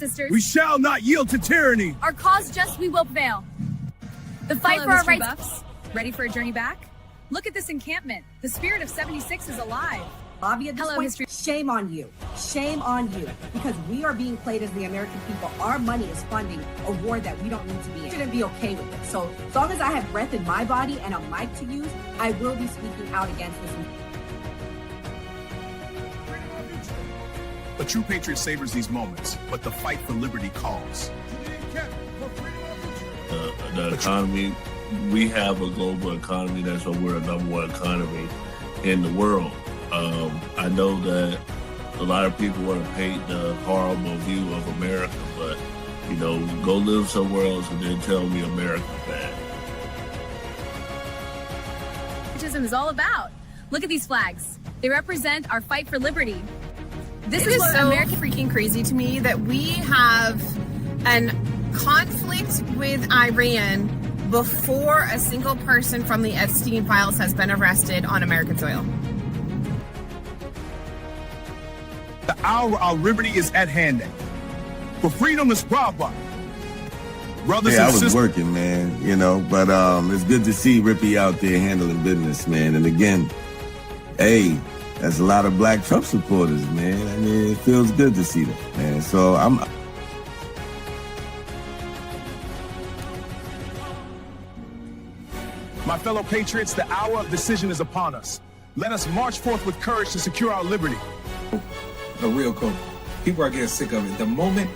and sisters. We shall not yield to tyranny. Our cause just, we will prevail. The fight for our rights. Buffs. Ready for a journey back? Look at this encampment. The spirit of 76 is alive. Bobby, at this point, history. Shame on you. Shame on you. Because we are being played as the American people. Our money is funding a war that we don't need to be in. We shouldn't be okay with it. So as long as I have breath in my body and a mic to use, I will be speaking out against this. A true patriot savors these moments, but the fight for liberty calls. The economy, we have a global economy. That's why we're the #1 economy in the world. I know that a lot of people want to paint the horrible view of America, but, you know, go live somewhere else and then tell me America's bad. Patriotism is all about. Look at these flags. They represent our fight for liberty. This is so freaking crazy to me that we have an conflict with Iran before a single person from the Epstein files has been arrested on American soil. The hour our liberty is at hand. For freedom is brava. Brothers and I was sisters. working, man, you know, but it's good to see Rippy out there handling business, man. And again, hey, that's a lot of black Trump supporters, man. I mean, it feels good to see them, man. So My fellow patriots, the hour of decision is upon us. Let us march forth with courage to secure our liberty. A real coach. People are getting sick of it. The moment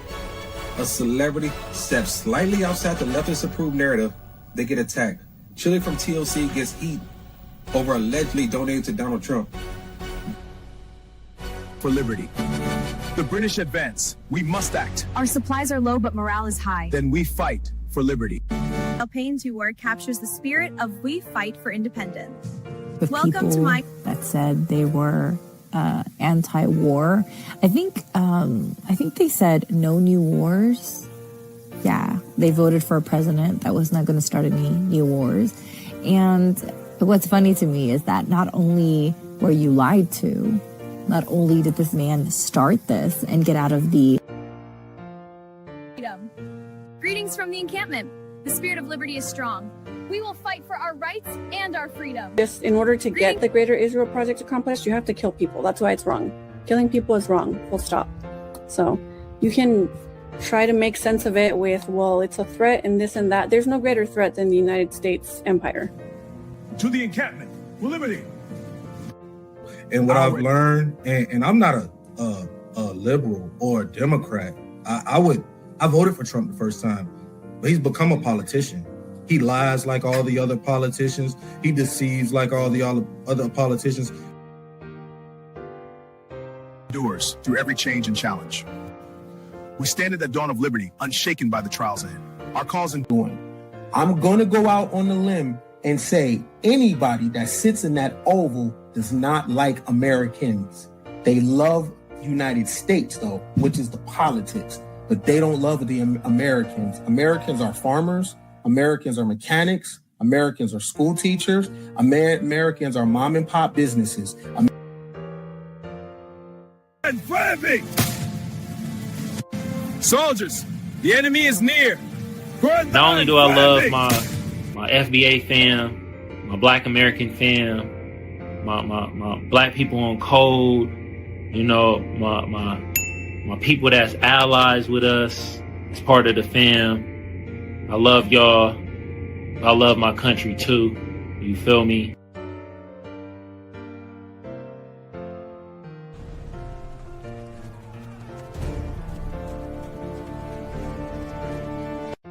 a celebrity steps slightly outside the leftist approved narrative, they get attacked. Chili from TLC gets heat over allegedly donating to Donald Trump. For liberty. The British advance. We must act. Our supplies are low, but morale is high. Then we fight for liberty. Payne's word captures the spirit of we fight for independence. With Welcome to my that said they were anti-war. I think they said no new wars. Yeah, they voted for a president that was not going to start any new wars. And what's funny to me is that not only were you lied to, not only did this man start this and get out of the freedom. Greetings from the encampment. The spirit of liberty is strong. We will fight for our rights and our freedom. Just in order to get the Greater Israel Project accomplished, you have to kill people. That's why it's wrong. Killing people is wrong. Full stop. So you can try to make sense of it with, well, it's a threat and this and that. There's no greater threat than the United States empire. To the encampment for liberty. And what I've learned, and I'm not a liberal or a Democrat. I voted for Trump the first time, but he's become a politician. He lies like all the other politicians. He deceives like all the other politicians. Endures through every change and challenge. We stand at the dawn of liberty, unshaken by the trials ahead. Our cause in doing. I'm going to go out on the limb and say anybody that sits in that oval does not like Americans. They love United States, though, which is the politics, but they don't love the Americans. Americans are farmers. Americans are mechanics. Americans are school teachers. Americans are mom and pop businesses. And friendly! Soldiers, the enemy is near. Not only do I love my FBA fam, my Black American fam, my Black people on code, you know, my people that's allies with us, as part of the fam. I love y'all. I love my country too. You feel me?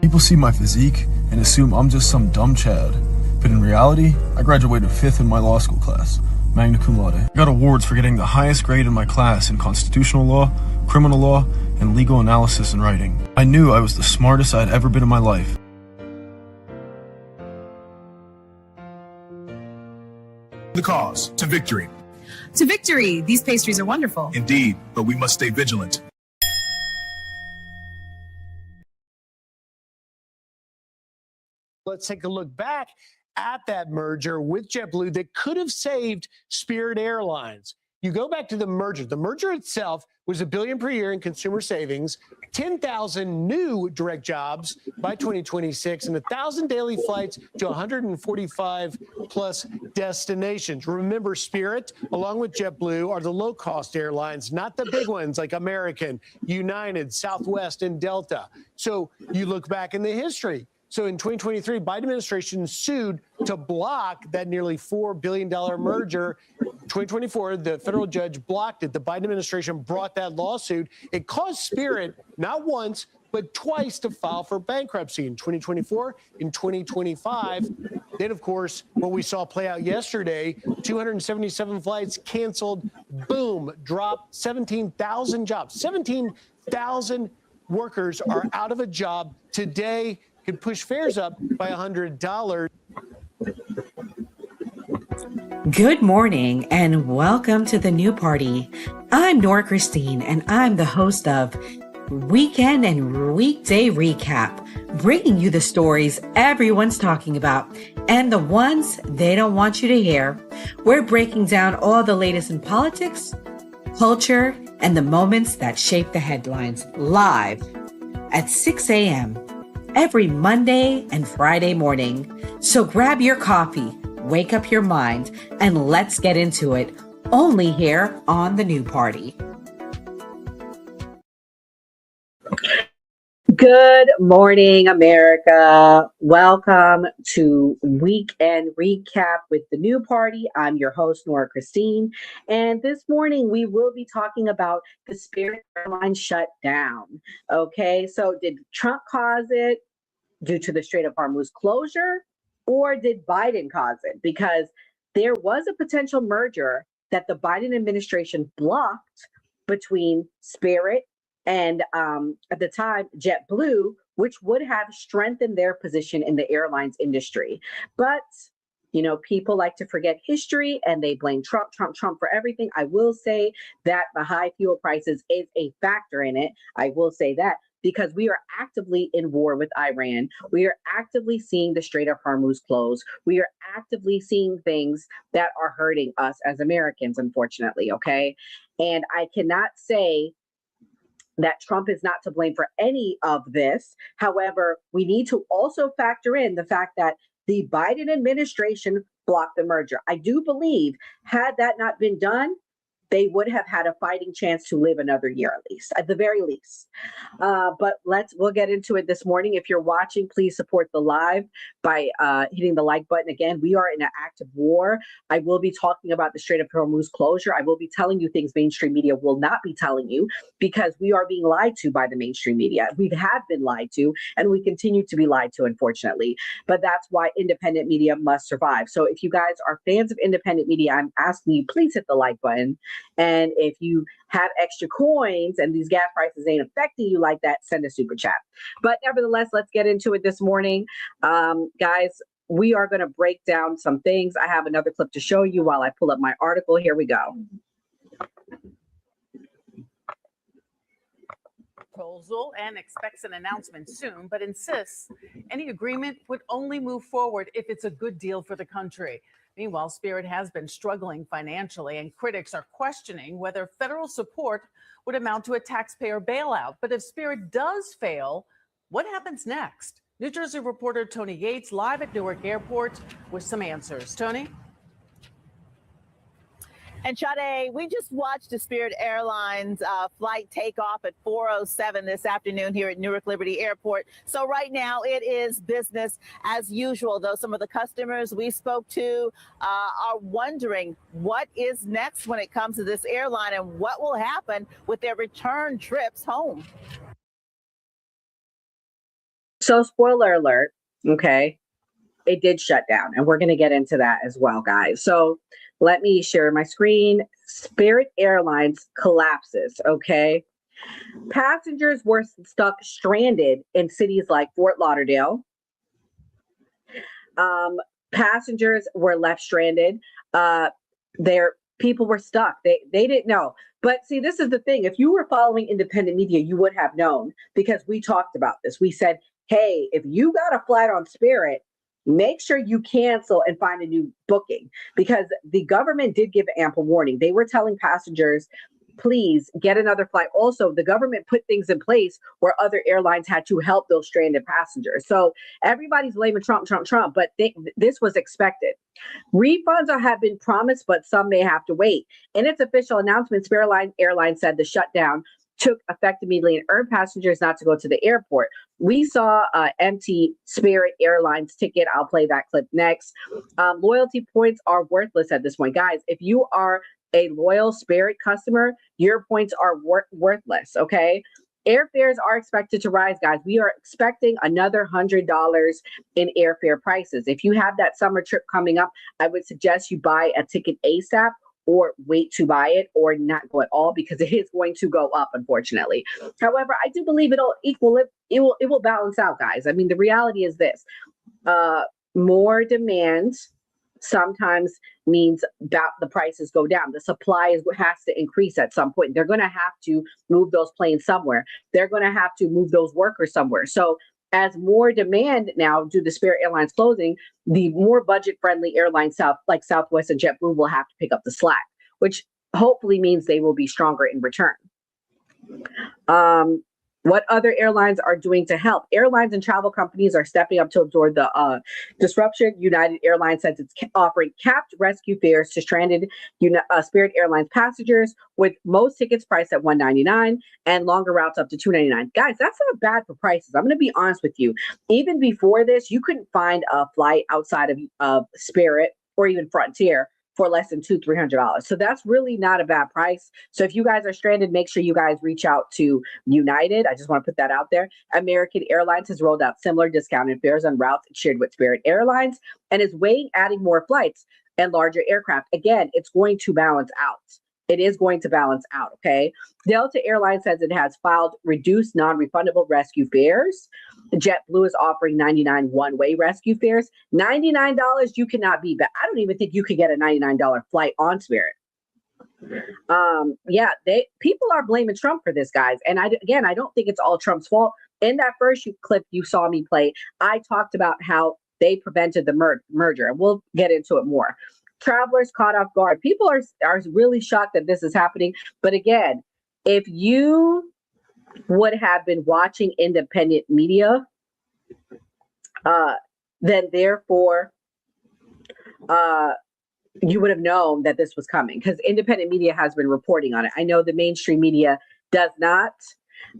People see my physique and assume I'm just some dumb Chad. But in reality, I graduated 5th in my law school class, magna cum laude. I got awards for getting the highest grade in my class in constitutional law, criminal law, and legal analysis and writing. I knew I was the smartest I'd ever been in my life. The cause to victory. To victory. These pastries are wonderful. Indeed, but we must stay vigilant. Let's take a look back at that merger with JetBlue that could have saved Spirit Airlines. You go back to the merger. The merger itself was $1 billion per year in consumer savings, 10,000 new direct jobs by 2026 and 1,000 daily flights to 145 plus destinations. Remember, Spirit, along with JetBlue, are the low-cost airlines, not the big ones like American, United, Southwest, and Delta. So you look back in the history. So in 2023, Biden administration sued to block that nearly $4 billion merger. 2024, the federal judge blocked it. The Biden administration brought that lawsuit. It caused Spirit not once, but twice to file for bankruptcy in 2024, in 2025. Then, of course, what we saw play out yesterday, 277 flights canceled, boom, dropped 17,000 jobs. 17,000 workers are out of a job today. Could push fares up by $100. Good morning and welcome to the new party. I'm Nora Christine and I'm the host of Weekend and Weekday Recap, bringing you the stories everyone's talking about and the ones they don't want you to hear. We're breaking down all the latest in politics, culture, and the moments that shape the headlines live at 6 a.m. every Monday and Friday morning. So grab your coffee, wake up your mind, and let's get into it, only here on The New Party. Good morning, America. Welcome to Weekend Recap with The New Party. I'm your host, Nora Christine. And this morning, we will be talking about the Spirit Airlines shutdown. Okay, so did Trump cause it due to the Strait of Hormuz closure, or did Biden cause it? Because there was a potential merger that the Biden administration blocked between Spirit and at the time, JetBlue, which would have strengthened their position in the airlines industry. But, you know, people like to forget history and they blame Trump for everything. I will say that the high fuel prices is a factor in it. I will say that, because we are actively in war with Iran. We are actively seeing the Strait of Hormuz close. We are actively seeing things that are hurting us as Americans, unfortunately, okay? And I cannot say that Trump is not to blame for any of this. However, we need to also factor in the fact that the Biden administration blocked the merger. I do believe, had that not been done, they would have had a fighting chance to live another year at the very least. But we'll get into it this morning. If you're watching, please support the live by hitting the like button. Again, we are in an active war. I will be talking about the Strait of Hormuz closure. I will be telling you things mainstream media will not be telling you, because we are being lied to by the mainstream media. We have been lied to, and we continue to be lied to, unfortunately. But that's why independent media must survive. So if you guys are fans of independent media, I'm asking you, please hit the like button. And if you have extra coins and these gas prices ain't affecting you like that, send a super chat. But nevertheless, let's get into it this morning. Guys, we are going to break down some things. I have another clip to show you while I pull up my article. Here we go. Proposal and expects an announcement soon, but insists any agreement would only move forward if it's a good deal for the country. Meanwhile, Spirit has been struggling financially, and critics are questioning whether federal support would amount to a taxpayer bailout. But if Spirit does fail, what happens next? New Jersey reporter Tony Yates live at Newark Airport with some answers. Tony? And Sade, we just watched the Spirit Airlines flight take off at 4:07 this afternoon here at Newark Liberty Airport. So right now it is business as usual, though some of the customers we spoke to are wondering what is next when it comes to this airline and what will happen with their return trips home. So spoiler alert, okay, it did shut down, and we're going to get into that as well, guys. So let me share my screen. Spirit Airlines collapses, okay? Passengers were stranded in cities like Fort Lauderdale. Passengers were left stranded. People were stuck. They didn't know. But see, this is the thing. If you were following independent media, you would have known, because we talked about this. We said, hey, if you got a flight on Spirit, make sure you cancel and find a new booking, because the government did give ample warning. They were telling passengers please get another flight. Also, the government put things in place where other airlines had to help those stranded passengers. So everybody's blaming Trump, but this was expected. Refunds have been promised, but some may have to wait. In its official announcement, Spirit Airlines said the shutdown took effect immediately and urged passengers not to go to the airport. We saw an empty Spirit Airlines ticket. I'll play that clip next. Loyalty points are worthless at this point. Guys, if you are a loyal Spirit customer, your points are worthless, okay? Airfares are expected to rise, guys. We are expecting another $100 in airfare prices. If you have that summer trip coming up, I would suggest you buy a ticket ASAP or wait to buy it or not go at all because it is going to go up, unfortunately. However, I do believe it'll equal it. It will balance out, guys. I mean, the reality is this. More demand sometimes means that the prices go down. The supply has to increase at some point. They're going to have to move those planes somewhere. They're going to have to move those workers somewhere. So as more demand now due to Spirit Airlines closing, the more budget-friendly airlines like Southwest and JetBlue will have to pick up the slack, which hopefully means they will be stronger in return. What other airlines are doing to help? Airlines and travel companies are stepping up to absorb the disruption. United Airlines says it's offering capped rescue fares to stranded Spirit Airlines passengers, with most tickets priced at $199 and longer routes up to $299. Guys, that's not bad for prices. I'm going to be honest with you. Even before this, you couldn't find a flight outside of Spirit or even Frontier for less than $200-$300. So that's really not a bad price. So if you guys are stranded, make sure you guys reach out to United. I just want to put that out there. American Airlines has rolled out similar discounted fares on routes shared with Spirit Airlines and is weighing adding more flights and larger aircraft. Again, it's going to balance out. It is going to balance out, okay? Delta Airlines says it has filed reduced non-refundable rescue fares. JetBlue is offering $99 one-way rescue fares. $99 you cannot beat, but I don't even think you could get a $99 flight on Spirit. People are blaming Trump for this, guys. And I don't think it's all Trump's fault. In that first clip you saw me play, I talked about how they prevented the merger, and we'll get into it more. Travelers caught off guard. People are really shocked that this is happening. But again, if you would have been watching independent media, then therefore you would have known that this was coming because independent media has been reporting on it. I know the mainstream media does not,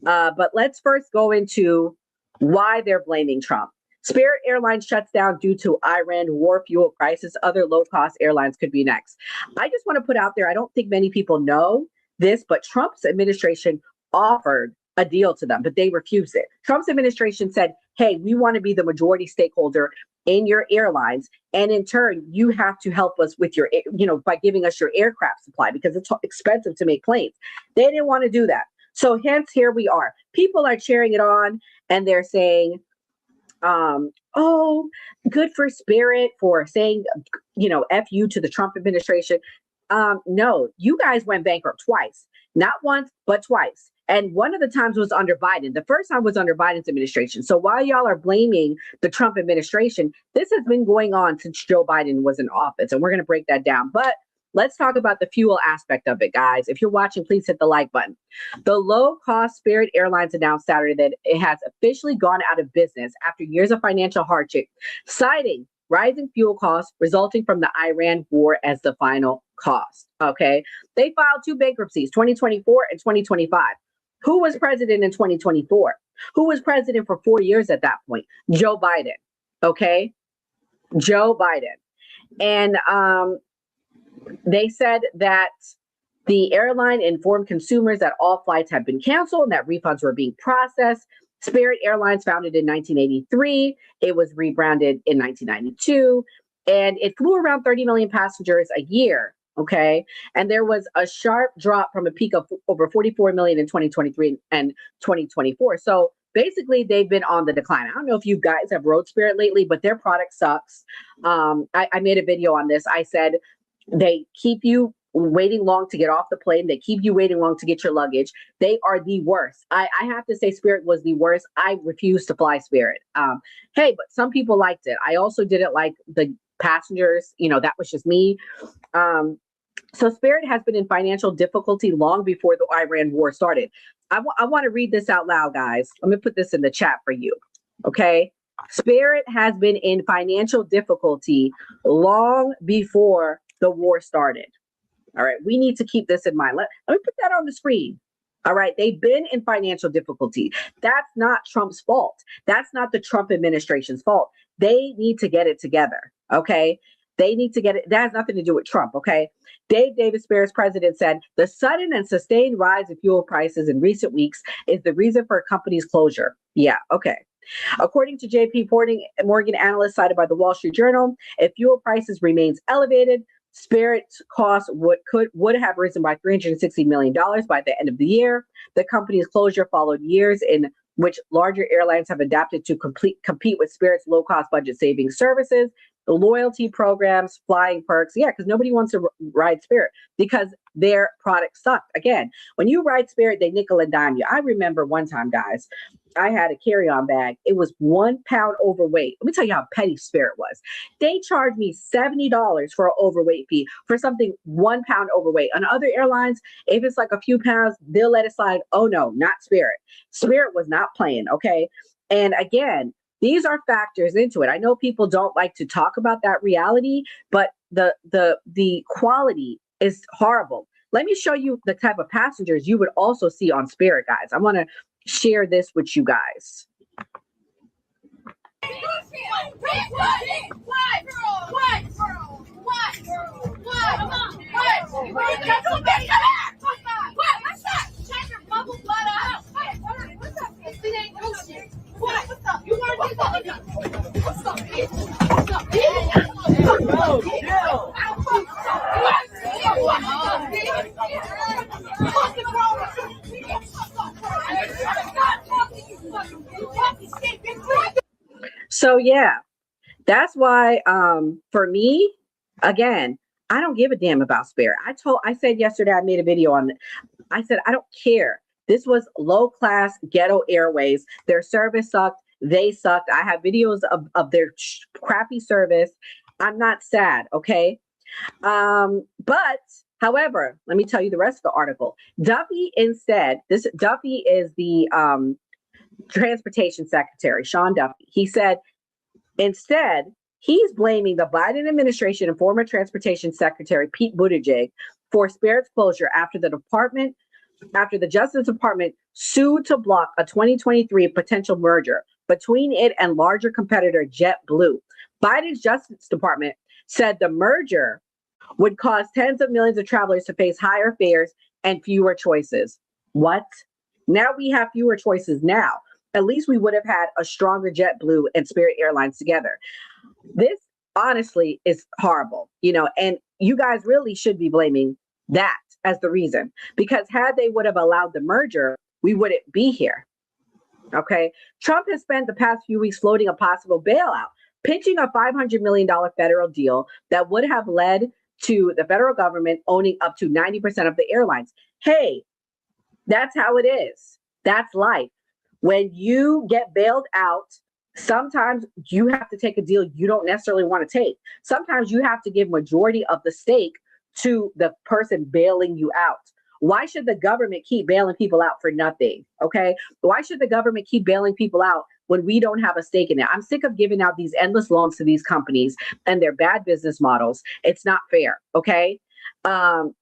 but let's first go into why they're blaming Trump. Spirit Airlines shuts down due to Iran war fuel crisis. Other low-cost airlines could be next. I just want to put out there, I don't think many people know this, but Trump's administration offered a deal to them, but they refused it. Trump's administration said, hey, we want to be the majority stakeholder in your airlines. And in turn, you have to help us with your, by giving us your aircraft supply because it's expensive to make planes. They didn't want to do that. So hence, here we are. People are cheering it on and they're saying, oh, good for Spirit for saying, F you to the Trump administration. No, you guys went bankrupt twice, not once, but twice. And one of the times was under Biden. The first time was under Biden's administration. So while y'all are blaming the Trump administration, this has been going on since Joe Biden was in office. And we're going to break that down. But let's talk about the fuel aspect of it, guys. If you're watching, please hit the like button. The low-cost Spirit Airlines announced Saturday that it has officially gone out of business after years of financial hardship, citing rising fuel costs resulting from the Iran war as the final cost. Okay. They filed two bankruptcies, 2024 and 2025. Who was president in 2024? Who was president for 4 years at that point? Joe Biden. Okay. Joe Biden. And they said that the airline informed consumers that all flights had been canceled and that refunds were being processed. Spirit Airlines, founded in 1983. It was rebranded in 1992, and it flew around 30 million passengers a year. Okay. And there was a sharp drop from a peak of over 44 million in 2023 and 2024. So basically, they've been on the decline. I don't know if you guys have rode Spirit lately, but their product sucks. I made a video on this. I said they keep you waiting long to get off the plane. They keep you waiting long to get your luggage. They are the worst. I have to say Spirit was the worst. I refuse to fly Spirit. Hey, but some people liked it. I also didn't like the passengers. That was just me. So Spirit has been in financial difficulty long before the Iran war started. I want to read this out loud, guys. Let me put this in the chat for you. Okay. Spirit has been in financial difficulty long before the war started. All right. We need to keep this in mind. Let me put that on the screen. All right. They've been in financial difficulty. That's not Trump's fault. That's not the Trump administration's fault. They need to get it together. Okay. They need to get it. That has nothing to do with Trump. Okay. Dave Davis, Spirit's president, said the sudden and sustained rise in fuel prices in recent weeks is the reason for a company's closure. Yeah. Okay. According to JP Morgan analyst cited by the Wall Street Journal, if fuel prices remains elevated, Spirit's costs would have risen by $360 million by the end of the year. The company's closure followed years in which larger airlines have adapted to compete with Spirit's low-cost budget saving services, the loyalty programs, flying perks. Yeah, because nobody wants to ride Spirit because their product sucked. Again, when you ride Spirit, they nickel and dime you. I remember one time, guys, I had a carry-on bag. It was 1 pound overweight. Let me tell you how petty Spirit was. They charged me $70 for an overweight fee for something 1 pound overweight. On other airlines, if it's like a few pounds, they'll let it slide. Oh no, not Spirit. Spirit was not playing, okay? And again, these are factors into it. I know people don't like to talk about that reality, but the quality is horrible. Let me show you the type of passengers you would also see on Spirit, guys. I want to share this with you guys. So yeah, that's why for me, again, I don't give a damn about Spirit. I said yesterday, I made a video on it. I said, I don't care. This was low class ghetto airways. Their service sucked. They sucked. I have videos of their crappy service. I'm not sad. Okay. But however, let me tell you the rest of the article. Duffy Duffy is the transportation secretary, Sean Duffy. He said, instead, he's blaming the Biden administration and former transportation secretary Pete Buttigieg for Spirit's closure after the Justice Department sued to block a 2023 potential merger between it and larger competitor JetBlue. Biden's Justice Department said the merger would cause tens of millions of travelers to face higher fares and fewer choices. What? Now we have fewer choices now. At least we would have had a stronger JetBlue and Spirit Airlines together. This honestly is horrible, and you guys really should be blaming that as the reason, because had they would have allowed the merger, we wouldn't be here. Okay. Trump has spent the past few weeks floating a possible bailout, pitching a $500 million federal deal that would have led to the federal government owning up to 90% of the airlines. Hey, that's how it is. That's life. When you get bailed out, sometimes you have to take a deal you don't necessarily want to take. Sometimes you have to give majority of the stake to the person bailing you out. Why should the government keep bailing people out for nothing? Okay. Why should the government keep bailing people out when we don't have a stake in it? I'm sick of giving out these endless loans to these companies and their bad business models. It's not fair. Okay.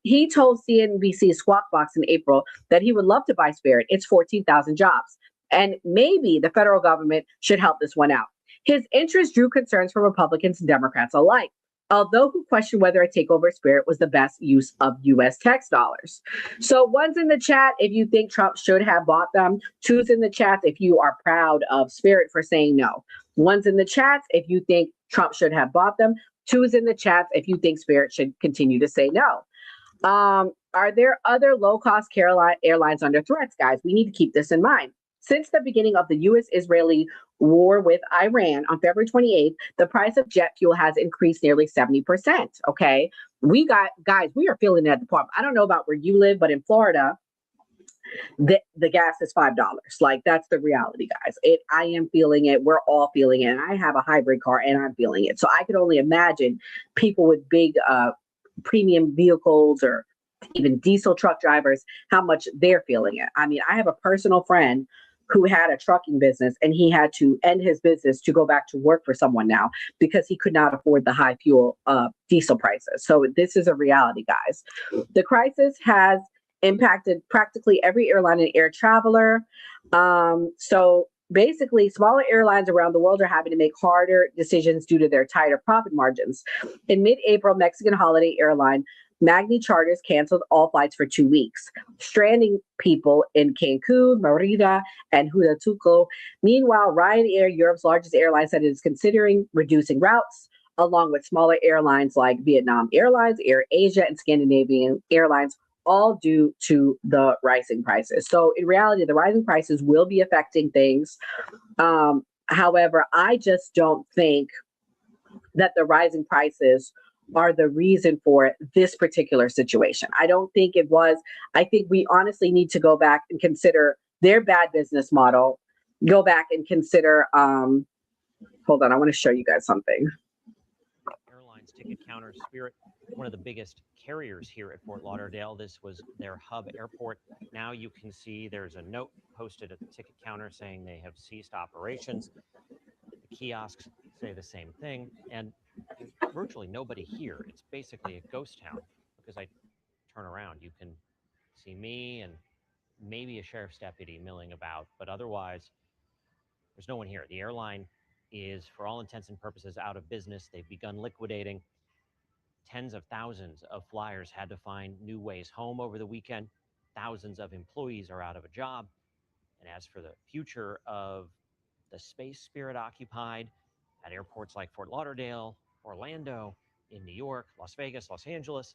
He told CNBC's Squawk Box in April that he would love to buy Spirit. It's 14,000 jobs. And maybe the federal government should help this one out. His interest drew concerns from Republicans and Democrats alike, although who questioned whether a takeover Spirit was the best use of U.S. tax dollars. So one's in the chat if you think Trump should have bought them. Two's in the chat if you are proud of Spirit for saying no. One's in the chat if you think Trump should have bought them. Two's in the chat if you think Spirit should continue to say no. Are there other low-cost airlines under threats, guys? We need to keep this in mind. Since the beginning of the U.S.-Israeli war with Iran on February 28th, the price of jet fuel has increased nearly 70%. Okay. We are feeling it at the pump. I don't know about where you live, but in Florida, the gas is $5. Like, that's the reality, guys. I am feeling it. We're all feeling it. And I have a hybrid car and I'm feeling it. So I could only imagine people with big premium vehicles or even diesel truck drivers, how much they're feeling it. I mean, I have a personal friend who had a trucking business and he had to end his business to go back to work for someone now because he could not afford the high fuel diesel prices. So this is a reality, guys. The crisis has impacted practically every airline and air traveler. So basically, smaller airlines around the world are having to make harder decisions due to their tighter profit margins. In mid-April, Mexican holiday airline Magni Charters canceled all flights for 2 weeks, stranding people in Cancun, Merida, and Huatulco. Meanwhile, Ryanair, Europe's largest airline, said it is considering reducing routes, along with smaller airlines like Vietnam Airlines, Air Asia, and Scandinavian Airlines, all due to the rising prices. So in reality, the rising prices will be affecting things. However, I just don't think that the rising prices are the reason for this particular situation. I don't think it was. I think we honestly need to go back and consider their bad business model. Go back and consider, hold on, I want to show you guys something. Airlines ticket counter, Spirit, one of the biggest carriers here at Fort Lauderdale. This was their hub airport. Now you can see there's a note posted at the ticket counter saying they have ceased operations. The kiosks say the same thing, and there's virtually nobody here. It's basically a ghost town because I turn around, you can see me and maybe a sheriff's deputy milling about, but otherwise there's no one here. The airline is, for all intents and purposes, out of business. They've begun liquidating. Tens of thousands of flyers had to find new ways home over the weekend. Thousands of employees are out of a job. And as for the future of the space Spirit occupied at airports like Fort Lauderdale, Orlando, in New York, Las Vegas, Los Angeles,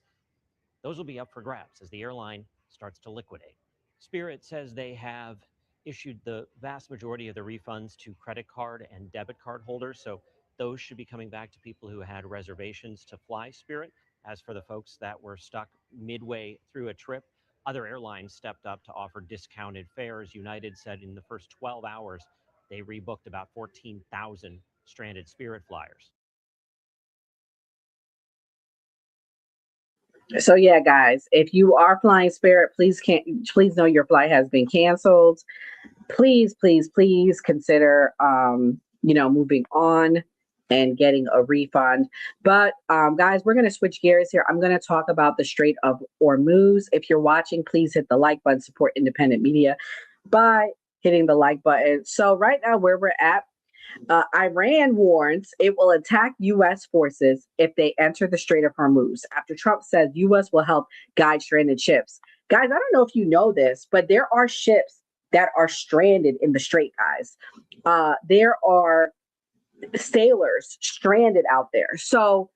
those will be up for grabs as the airline starts to liquidate. Spirit says they have issued the vast majority of the refunds to credit card and debit card holders, so those should be coming back to people who had reservations to fly Spirit. As for the folks that were stuck midway through a trip, other airlines stepped up to offer discounted fares. United said in the first 12 hours, they rebooked about 14,000 stranded Spirit flyers. So yeah, guys, if you are flying Spirit, please know your flight has been canceled. Please consider moving on and getting a refund. But guys, we're going to switch gears here. I'm going to talk about the Strait of Hormuz. If you're watching, please hit the like button, support independent media by hitting the like button. So right now where we're at, Iran warns it will attack U.S. forces if they enter the Strait of Hormuz after Trump says U.S. will help guide stranded ships. Guys, I don't know if you know this, but there are ships that are stranded in the strait, guys. There are sailors stranded out there. So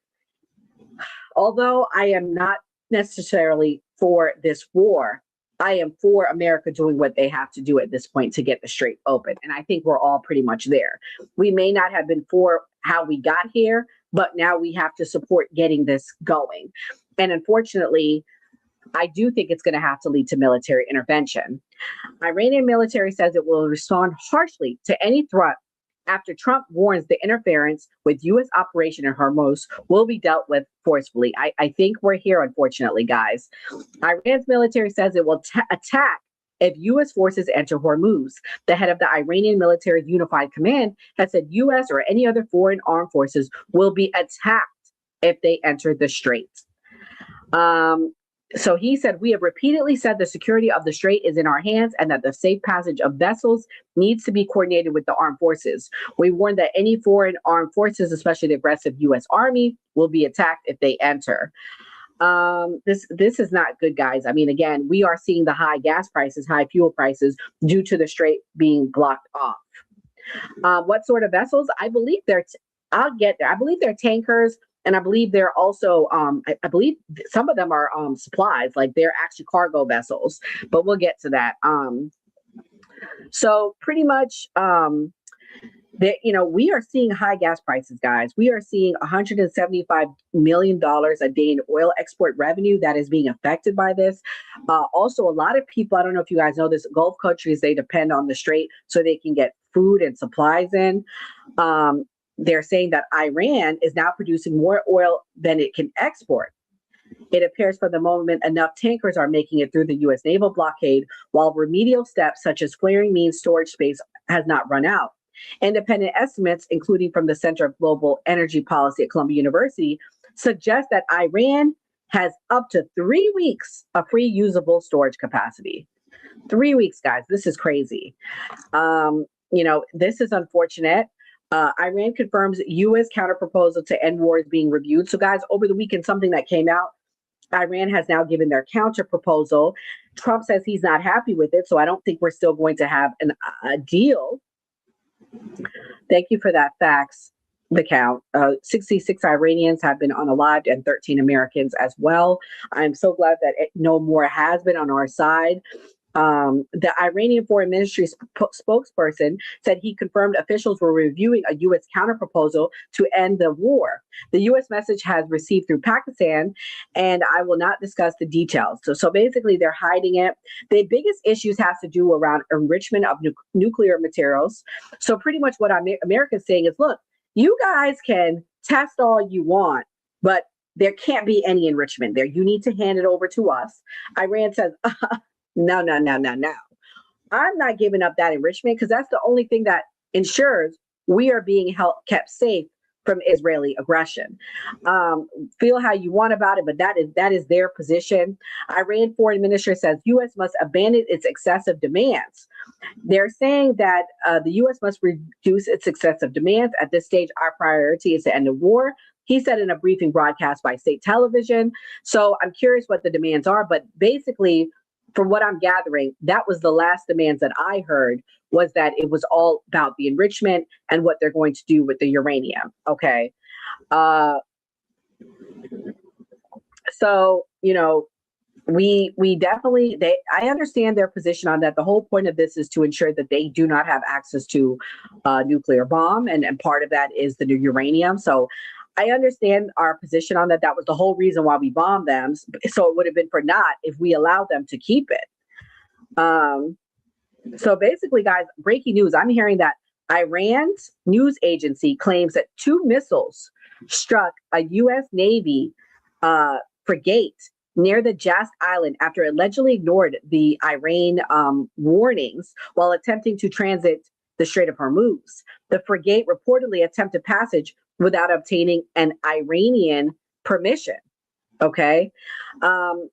although I am not necessarily for this war, I am for America doing what they have to do at this point to get the strait open. And I think we're all pretty much there. We may not have been for how we got here, but now we have to support getting this going. And unfortunately, I do think it's going to have to lead to military intervention. Iranian military says it will respond harshly to any threat after Trump warns the interference with U.S. operation in Hormuz will be dealt with forcefully. I think we're here, unfortunately, guys. Iran's military says it will attack if U.S. forces enter Hormuz. The head of the Iranian Military Unified Command has said U.S. or any other foreign armed forces will be attacked if they enter the strait. So he said, we have repeatedly said the security of the strait is in our hands and that the safe passage of vessels needs to be coordinated with the armed forces. We warn that any foreign armed forces, especially the aggressive U.S. Army, will be attacked if they enter. This is not good, guys. I mean, again, we are seeing the high gas prices, high fuel prices due to the strait being blocked off. What sort of vessels? I believe I'll get there. I believe they're tankers. And I believe they're also, I believe some of them are supplies, like they're actually cargo vessels, but we'll get to that. So pretty much, we are seeing high gas prices, guys. We are seeing $175 million a day in oil export revenue that is being affected by this. Also, a lot of people, I don't know if you guys know this, Gulf countries, they depend on the strait so they can get food and supplies in. They're saying that Iran is now producing more oil than it can export. It appears for the moment enough tankers are making it through the U.S. naval blockade, while remedial steps such as flaring means storage space has not run out. Independent estimates, including from the Center of Global Energy Policy at Columbia University, suggest that Iran has up to 3 weeks of free usable storage capacity. 3 weeks, guys. This is crazy. This is unfortunate. Iran confirms U.S. counterproposal to end war is being reviewed. So, guys, over the weekend, something that came out, Iran has now given their counterproposal. Trump says he's not happy with it, so I don't think we're still going to have a deal. Thank you for that facts, the count. 66 Iranians have been unalived and 13 Americans as well. I'm so glad that no more has been on our side. The Iranian Foreign Ministry spokesperson said he confirmed officials were reviewing a U.S. counterproposal to end the war. The U.S. message has received through Pakistan, and I will not discuss the details. So basically, they're hiding it. The biggest issues has to do around enrichment of nuclear materials. So pretty much what America's saying is, look, you guys can test all you want, but there can't be any enrichment there. You need to hand it over to us. Iran says, No. I'm not giving up that enrichment because that's the only thing that ensures we are being kept safe from Israeli aggression. Feel how you want about it, but that is their position. Iran foreign minister says U.S. must abandon its excessive demands. They're saying that the U.S. must reduce its excessive demands. At this stage, our priority is to end the war. He said in a briefing broadcast by state television. So I'm curious what the demands are, but basically, from what I'm gathering, that was the last demands that I heard, was that it was all about the enrichment and what they're going to do with the uranium. Okay. We definitely, I understand their position on that. The whole point of this is to ensure that they do not have access to a nuclear bomb. And part of that is the new uranium. So I understand our position on that. That was the whole reason why we bombed them. So it would have been for naught if we allowed them to keep it. So basically, guys, breaking news. I'm hearing that Iran's news agency claims that 2 missiles struck a U.S. Navy frigate near the Jas Island after allegedly ignored the Iran warnings while attempting to transit the Strait of Hormuz. The frigate reportedly attempted passage without obtaining an Iranian permission. Okay. Iran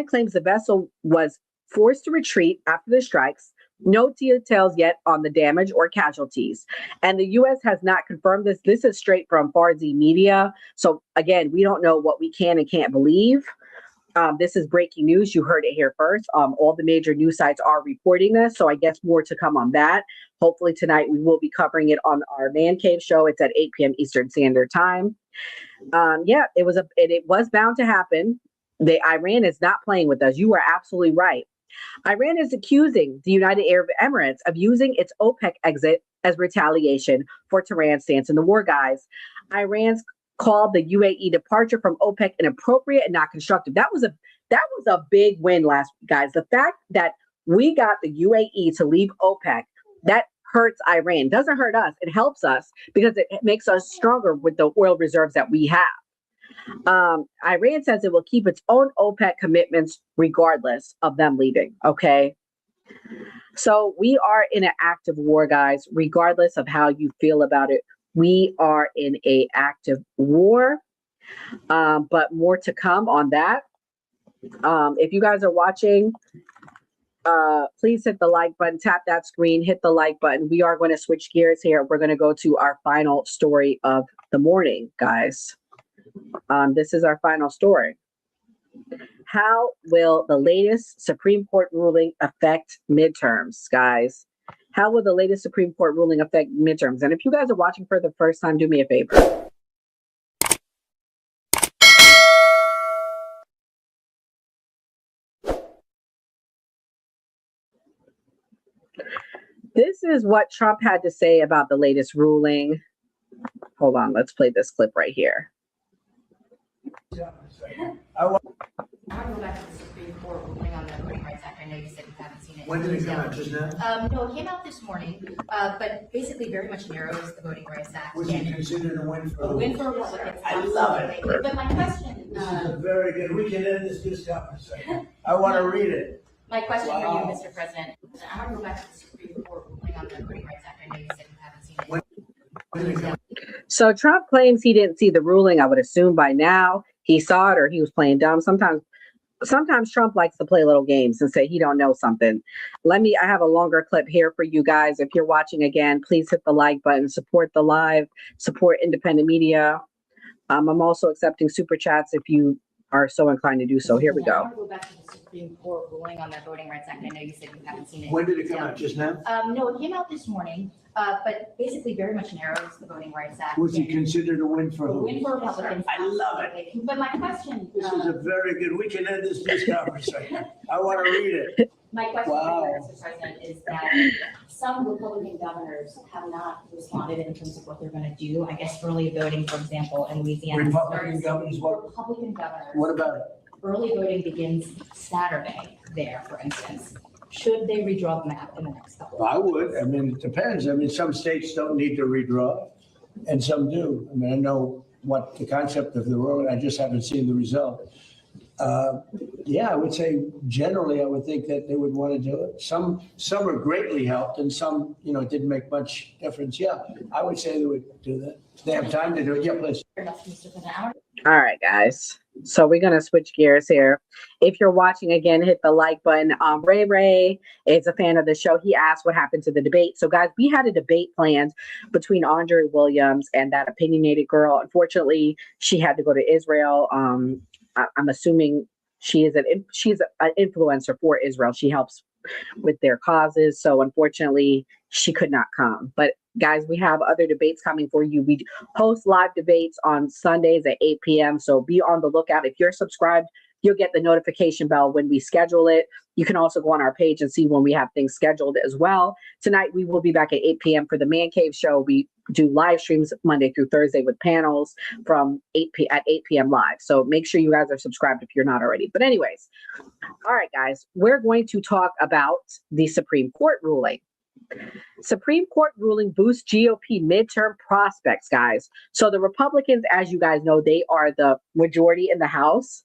claims the vessel was forced to retreat after the strikes. No details yet on the damage or casualties. And the U.S. has not confirmed this. This is straight from Farsi media. So again, we don't know what we can and can't believe. This is breaking news. You heard it here first. All the major news sites are reporting this. So I guess more to come on that. Hopefully tonight we will be covering it on our Man Cave show. It's at 8 p.m. Eastern Standard Time. It was bound to happen. Iran is not playing with us. You are absolutely right. Iran is accusing the United Arab Emirates of using its OPEC exit as retaliation for Tehran's stance in the war, guys. Iran's called the UAE departure from OPEC inappropriate and not constructive. That was a big win last week, guys. The fact that we got the UAE to leave OPEC, that hurts Iran. Doesn't hurt us. It helps us because it makes us stronger with the oil reserves that we have. Iran says it will keep its own OPEC commitments regardless of them leaving. Okay. So we are in an active war, guys, regardless of how you feel about it. We are in an active war, but more to come on that. If you guys are watching, please hit the like button, tap that screen, hit the like button. We are going to switch gears here. We're going to go to our final story of the morning, guys. This is our final story. How will the latest Supreme Court ruling affect midterms, guys? How will the latest Supreme Court ruling affect midterms? And if you guys are watching for the first time, do me a favor. This is what Trump had to say about the latest ruling. Hold on, let's play this clip right here. I want to go back to the Supreme Court ruling on the Great Rights Act. I know you said you haven't seen it. When did it come out? Just now? No, it came out this morning, but basically very much narrows the Voting Rights Act. Was it considered a win for a win for Republicans? I love it. But my question. This is a very good. We can end this news conference. I want to read it. My question for Wow. you, Mr. President. I want to go back to the Supreme Court ruling on the Voting Rights Act. I know you said you haven't seen it. So Trump claims he didn't see the ruling. I would assume by now he saw it or he was playing dumb. Sometimes Trump likes to play little games and say he don't know something. I have a longer clip here for you guys. If you're watching again, please hit the like button, support the live, support independent media. I'm also accepting super chats if you are so inclined to do so. Here we I go. want to go back to the Supreme Court ruling on the Voting Rights Act. I know you said you haven't seen it. When did it come out? Just now? No, it came out this morning, but basically very much narrows the Voting Rights Act. Was it considered a win for A who? win for Republicans. I love it. But my question. This is a very good. We can end this news conference. I want to read it. My question Wow. for you, Mr. President, is that some Republican governors have not responded in terms of what they're going to do. I guess early voting, for example, in Louisiana. Republican governors, what? Republican governors. What about it? Early voting begins Saturday there, for instance. Should they redraw the map in the next couple of I would. I mean, it depends. I mean, some states don't need to redraw, and some do. I mean, I know what the concept of the road. I just haven't seen the result. Yeah, I would say generally, I would think that they would want to do it. Some are greatly helped, and some, it didn't make much difference. Yeah, I would say they would do that. They have time to do it. Yeah, please. All right, guys. So we're going to switch gears here. If you're watching again, hit the like button. Ray is a fan of the show. He asked what happened to the debate. So, guys, we had a debate planned between Andre Williams and that opinionated girl. Unfortunately, she had to go to Israel. I'm assuming she's an influencer for Israel. She helps with their causes. So unfortunately, she could not come. But guys, we have other debates coming for you. We host live debates on Sundays at 8 p.m. So be on the lookout. If you're subscribed, you'll get the notification bell when we schedule it. You can also go on our page and see when we have things scheduled as well. Tonight, we will be back at 8 p.m. for the Man Cave show. We do live streams Monday through Thursday with panels from 8 p.m. live. So make sure you guys are subscribed if you're not already. But anyways, all right, guys, we're going to talk about the Supreme Court ruling. Supreme Court ruling boosts GOP midterm prospects, guys. So the Republicans, as you guys know, they are the majority in the House.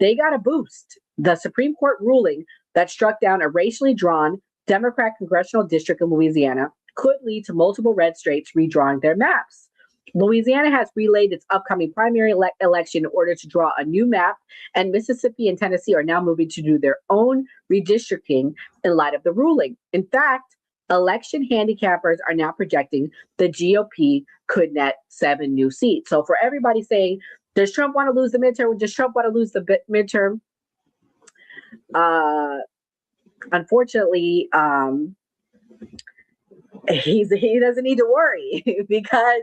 They got a boost. The Supreme Court ruling that struck down a racially drawn Democrat congressional district in Louisiana could lead to multiple red states redrawing their maps. Louisiana has relayed its upcoming primary election in order to draw a new map, and Mississippi and Tennessee are now moving to do their own redistricting in light of the ruling. In fact, election handicappers are now projecting the GOP could net 7 new seats. So for everybody saying, does Trump want to lose the midterm? Does Trump want to lose the midterm? Unfortunately, he doesn't need to worry because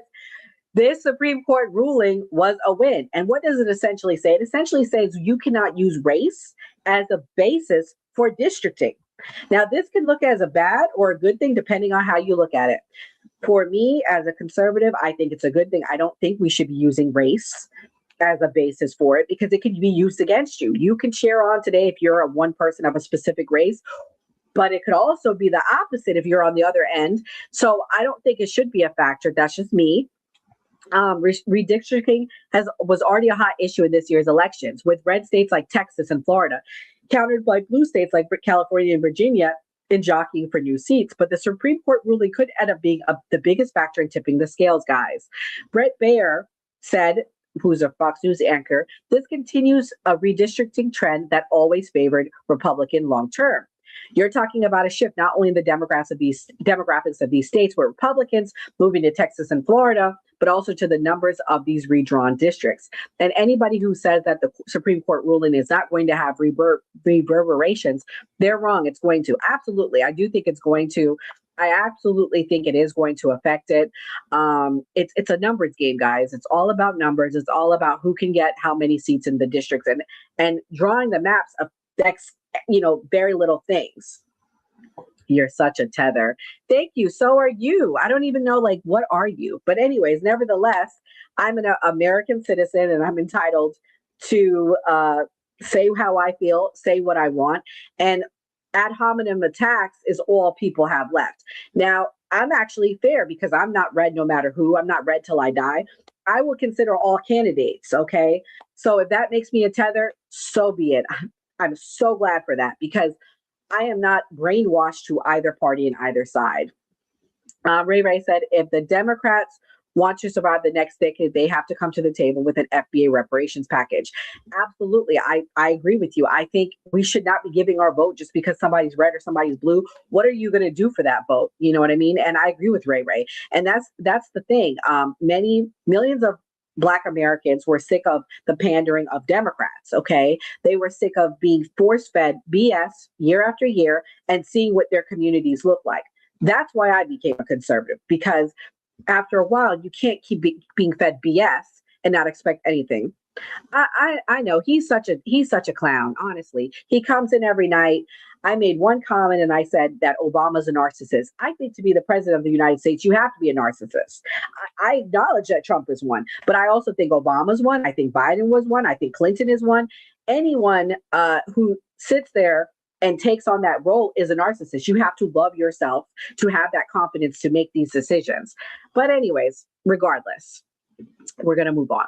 this Supreme Court ruling was a win. And what does it essentially say? It essentially says you cannot use race as a basis for districting. Now, this can look as a bad or a good thing, depending on how you look at it. For me, as a conservative, I think it's a good thing. I don't think we should be using race as a basis for it because it can be used against you. You can cheer on today if you're one person of a specific race, but it could also be the opposite if you're on the other end. So I don't think it should be a factor. That's just me. Redistricting was already a hot issue in this year's elections, with red states like Texas and Florida countered by blue states like California and Virginia in jockeying for new seats. But the Supreme Court ruling could end up being the biggest factor in tipping the scales, guys. Brett Baer said, who's a Fox News anchor, this continues a redistricting trend that always favored Republican long-term. You're talking about a shift not only in the demographics of these states where Republicans moving to Texas and Florida, but also to the numbers of these redrawn districts. And anybody who says that the Supreme Court ruling is not going to have reverberations, they're wrong. It's going to. Absolutely. I do think it's going to. I absolutely think it is going to affect it. It's a numbers game, guys. It's all about numbers. It's all about who can get how many seats in the districts, and drawing the maps affects, very little things. You're such a tether. Thank you. So are you. I don't even know, what are you? But anyways, nevertheless, I'm an American citizen and I'm entitled to say how I feel, say what I want. And ad hominem attacks is all people have left. Now, I'm actually fair because I'm not red no matter who. I'm not red till I die. I will consider all candidates, okay? So if that makes me a tether, so be it. I'm so glad for that because I am not brainwashed to either party and either side. Ray said, if the Democrats want to survive the next decade, they have to come to the table with an FBA reparations package. Absolutely. I agree with you. I think we should not be giving our vote just because somebody's red or somebody's blue. What are you going to do for that vote? You know what I mean? And I agree with Ray. And that's the thing. Millions of Black Americans were sick of the pandering of Democrats, okay? They were sick of being force-fed BS year after year and seeing what their communities look like. That's why I became a conservative, because after a while, you can't keep being fed BS and not expect anything. I know he's such a clown. Honestly, he comes in every night. I made one comment and I said that Obama's a narcissist. I think to be the president of the United States, you have to be a narcissist. I acknowledge that Trump is one, but I also think Obama's one. I think Biden was one. I think Clinton is one. Anyone who sits there and takes on that role is a narcissist. You have to love yourself to have that confidence to make these decisions. But anyways, regardless, we're going to move on.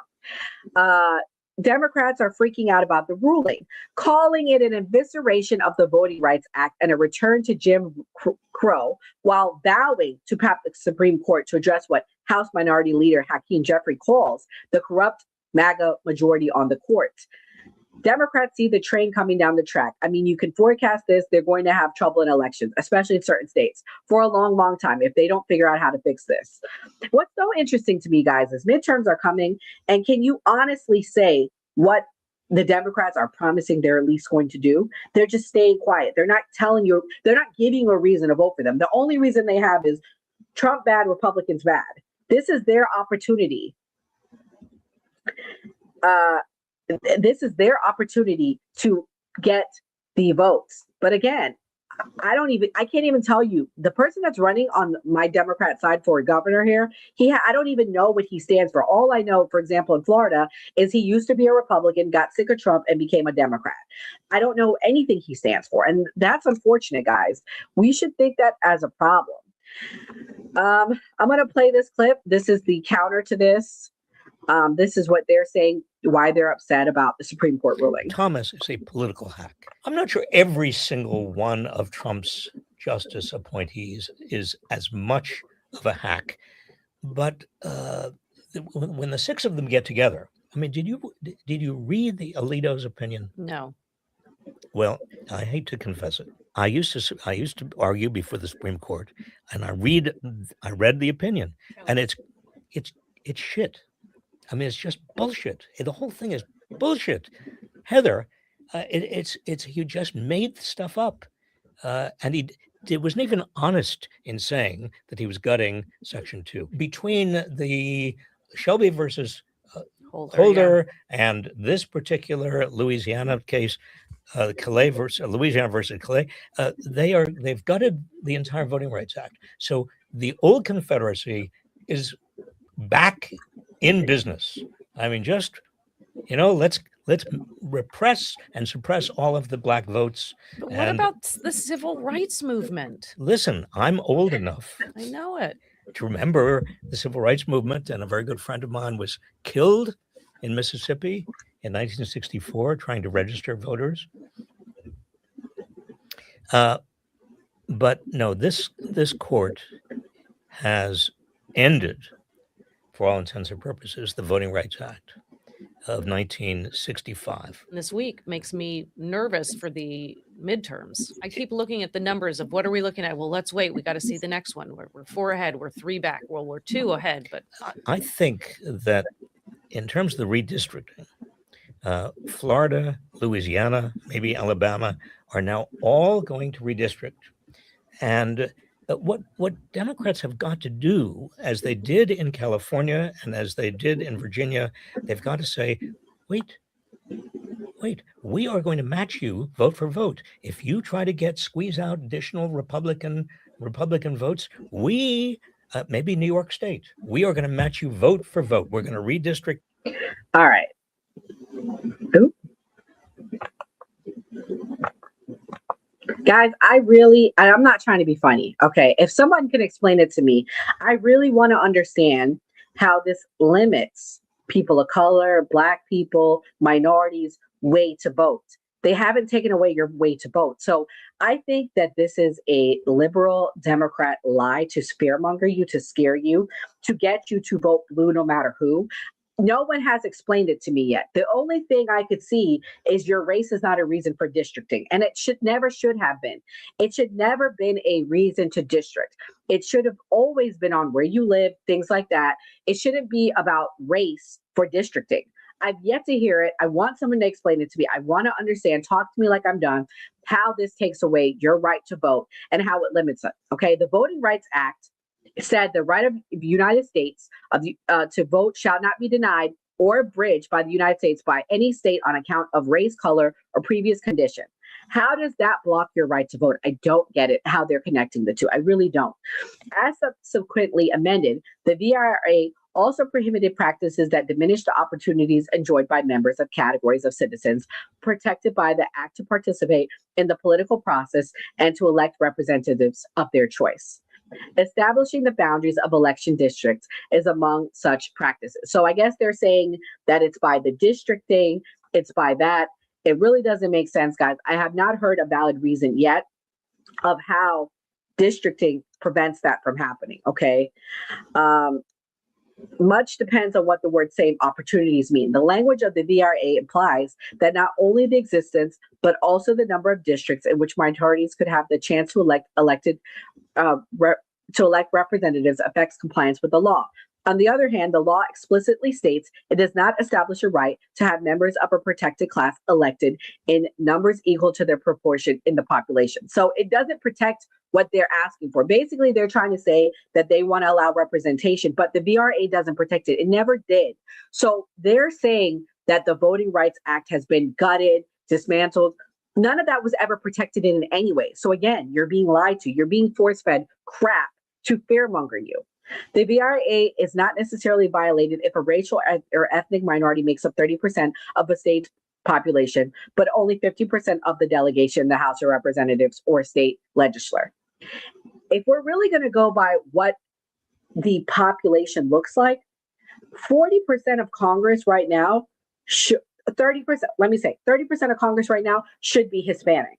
Democrats are freaking out about the ruling, calling it an evisceration of the Voting Rights Act and a return to Jim Crow, while vowing to pass the Supreme Court to address what House Minority Leader Hakeem Jeffrey calls the corrupt MAGA majority on the court. Democrats see the train coming down the track. I mean, you can forecast this. They're going to have trouble in elections, especially in certain states, for a long, long time if they don't figure out how to fix this. What's so interesting to me, guys, is midterms are coming. And can you honestly say what the Democrats are promising they're at least going to do? They're just staying quiet. They're not telling you, they're not giving you a reason to vote for them. The only reason they have is Trump bad, Republicans bad. This is their opportunity. This is their opportunity to get the votes. But again, I can't even tell you the person that's running on my Democrat side for governor here. I don't even know what he stands for. All I know, for example, in Florida, is he used to be a Republican, got sick of Trump, and became a Democrat. I don't know anything he stands for, and that's unfortunate, guys. We should think that as a problem. I'm going to play this clip. This is the counter to this. This is what they're saying, why they're upset about the Supreme Court ruling. Thomas is a political hack. I'm not sure every single one of Trump's justice appointees is as much of a hack, but when the six of them get together, I mean, did you read the Alito's opinion? No. Well, I hate to confess it. I used to argue before the Supreme Court, and I read the opinion, and it's shit. I mean, it's just bullshit. The whole thing is bullshit. Heather, he just made stuff up. And he wasn't even honest in saying that he was gutting Section 2. Between the Shelby versus Holder and this particular Louisiana case, Louisiana versus Calais, they've gutted the entire Voting Rights Act. So the old Confederacy is back in business. I mean, just, let's repress and suppress all of the black votes. But what about the civil rights movement? Listen, I'm old enough. I know it. To remember the civil rights movement, and a very good friend of mine was killed in Mississippi in 1964 trying to register voters. But no, this court has ended, for all intents and purposes, the Voting Rights Act of 1965. This week makes me nervous for the midterms. I keep looking at the numbers of what are we looking at? Well, let's wait. We got to see the next one. We're 4 ahead. We're 3 back. Well, we're 2 ahead. But I think that in terms of the redistricting, Florida, Louisiana, maybe Alabama are now all going to redistrict. And what Democrats have got to do, as they did in California and as they did in Virginia, they've got to say, wait, we are going to match you vote for vote. If you try to squeeze out additional Republican votes, we, maybe New York State, we are going to match you vote for vote. We're going to redistrict. All right. Ooh. Guys, I'm not trying to be funny. Okay. If someone can explain it to me, I really want to understand how this limits people of color, Black people, minorities way to vote. They haven't taken away your way to vote. So I think that this is a liberal Democrat lie to fearmonger you, to scare you, to get you to vote blue no matter who. No one has explained it to me yet. The only thing I could see is your race is not a reason for districting. And it should have been. It should never been a reason to district. It should have always been on where you live, things like that. It shouldn't be about race for districting. I've yet to hear it. I want someone to explain it to me. I want to understand, talk to me like I'm done, how this takes away your right to vote and how it limits it. Okay. The Voting Rights Act said the right of the United States to vote shall not be denied or abridged by the United States by any state on account of race, color, or previous condition. How does that block your right to vote? I don't get it, how they're connecting the two. I really don't. As subsequently amended, the VRA also prohibited practices that diminish the opportunities enjoyed by members of categories of citizens protected by the act to participate in the political process and to elect representatives of their choice. Establishing the boundaries of election districts is among such practices. So I guess they're saying that it's by the districting, it's by that. It really doesn't make sense, guys. I have not heard a valid reason yet of how districting prevents that from happening, okay? Much depends on what the word same opportunities mean. The language of the VRA implies that not only the existence, but also the number of districts in which minorities could have the chance to elect representatives affects compliance with the law. On the other hand, the law explicitly states it does not establish a right to have members of a protected class elected in numbers equal to their proportion in the population. So it doesn't protect what they're asking for. Basically, they're trying to say that they want to allow representation, but the VRA doesn't protect it. It never did. So they're saying that the Voting Rights Act has been gutted, dismantled. None of that was ever protected in any way. So again, you're being lied to. You're being force-fed crap to fearmonger you. The VRA is not necessarily violated if a racial or ethnic minority makes up 30% of a state's population, but only 50% of the delegation in the House of Representatives or state legislature. If we're really going to go by what the population looks like, 40% of Congress right now should 30%, let me say 30% of Congress right now should be Hispanic.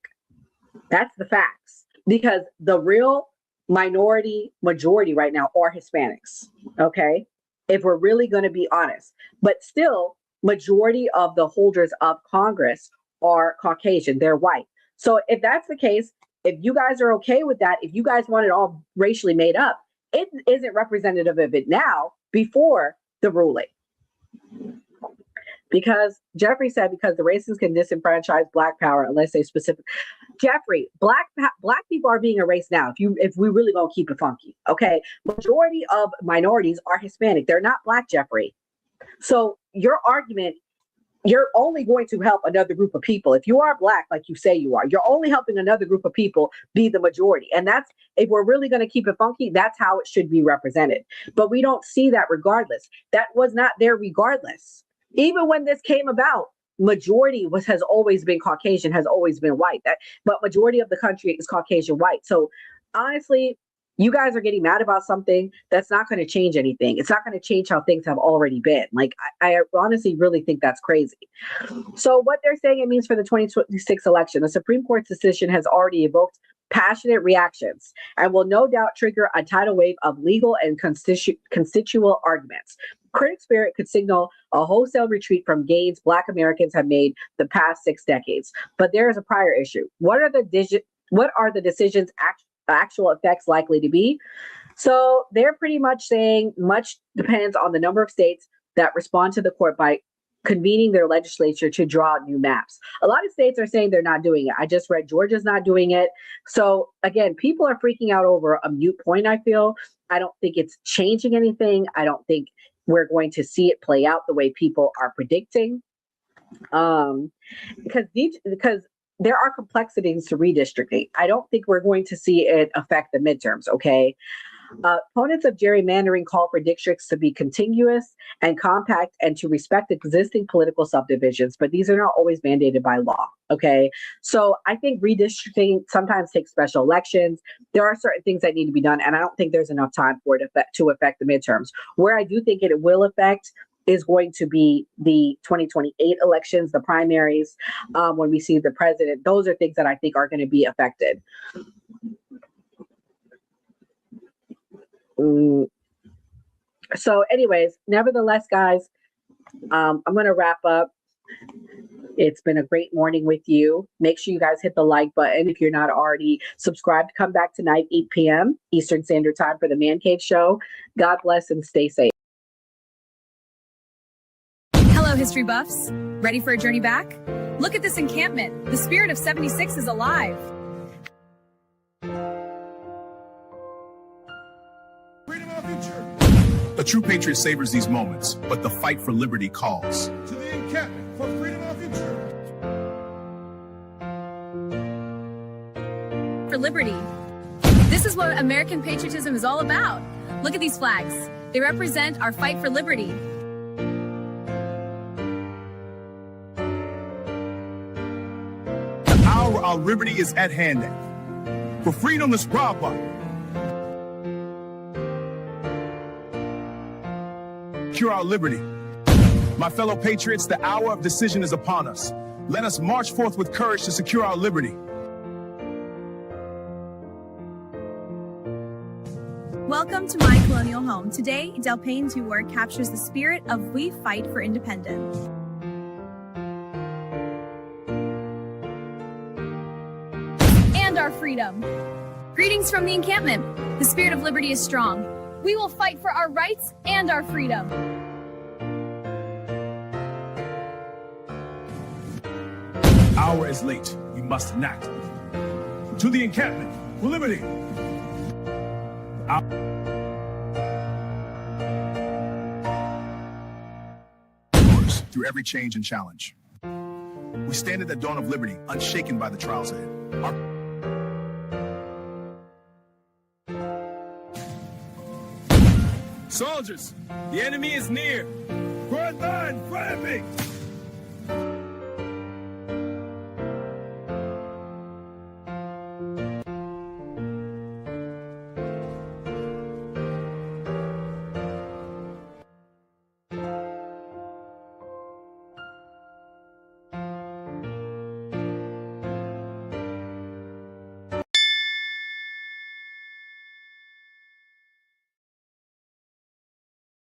That's the facts, because the real minority majority right now are Hispanics. Okay. If we're really going to be honest, but still majority of the holders of Congress are Caucasian. They're white. So if that's the case, if you guys are okay with that, if you guys want it all racially made up, it isn't representative of it now before the ruling. Because Jeffrey said, because the races can disenfranchise Black power unless they specific. Jeffrey, black people are being erased now. If we really gonna keep it funky, okay. Majority of minorities are Hispanic. They're not Black, Jeffrey. So your argument, you're only going to help another group of people. If you are Black, like you say you are, you're only helping another group of people be the majority. And that's, if we're really going to keep it funky, that's how it should be represented. But we don't see that regardless. That was not there regardless. Even when this came about, majority has always been Caucasian, has always been white. But majority of the country is Caucasian white. So honestly, you guys are getting mad about something that's not going to change anything. It's not going to change how things have already been. Like, I honestly really think that's crazy. So what they're saying it means for the 2026 election, the Supreme Court's decision has already evoked passionate reactions and will no doubt trigger a tidal wave of legal and constitutional arguments. Critics fear it could signal a wholesale retreat from gains Black Americans have made the past 6 decades. But there is a prior issue. What are the decisions' actual effects likely to be? So they're pretty much saying much depends on the number of states that respond to the court by convening their legislature to draw new maps. A lot of states are saying they're not doing it. I just read Georgia's not doing it. So again, people are freaking out over a moot point, I feel. I don't think it's changing anything. I don't think we're going to see it play out the way people are predicting. Because there are complexities to redistricting. I don't think we're going to see it affect the midterms, okay? Opponents of gerrymandering call for districts to be contiguous and compact and to respect existing political subdivisions, but these are not always mandated by law. Okay, so I think redistricting sometimes takes special elections. There are certain things that need to be done, and I don't think there's enough time for it to affect the midterms. Where I do think it will affect is going to be the 2028 elections, the primaries, when we see the president. Those are things that I think are going to be affected. So anyways, nevertheless, guys, I'm going to wrap up. It's been a great morning with you. Make sure you guys hit the like button if you're not already subscribed. Come back tonight, 8 p.m. Eastern Standard Time for the Man Cave Show. God bless and stay safe. Hello, history buffs. Ready for a journey back? Look at this encampment. The spirit of 76 is alive. Freedom of future. A true patriot savors these moments, but the fight for liberty calls. To the encampment for freedom of future. For liberty. This is what American patriotism is all about. Look at these flags. They represent our fight for liberty. The hour our liberty is at hand. For freedom is robbed by. Secure our liberty. My fellow patriots, the hour of decision is upon us. Let us march forth with courage to secure our liberty. Welcome to my colonial home. Today, Del Payne's work captures the spirit of we fight for independence. And our freedom. Greetings from the encampment. The spirit of liberty is strong. We will fight for our rights and our freedom. Hour is late. We must enact. To the encampment for liberty. Through every change and challenge. We stand at the dawn of liberty, unshaken by the trials ahead. Soldiers, the enemy is near. Front line, fire me!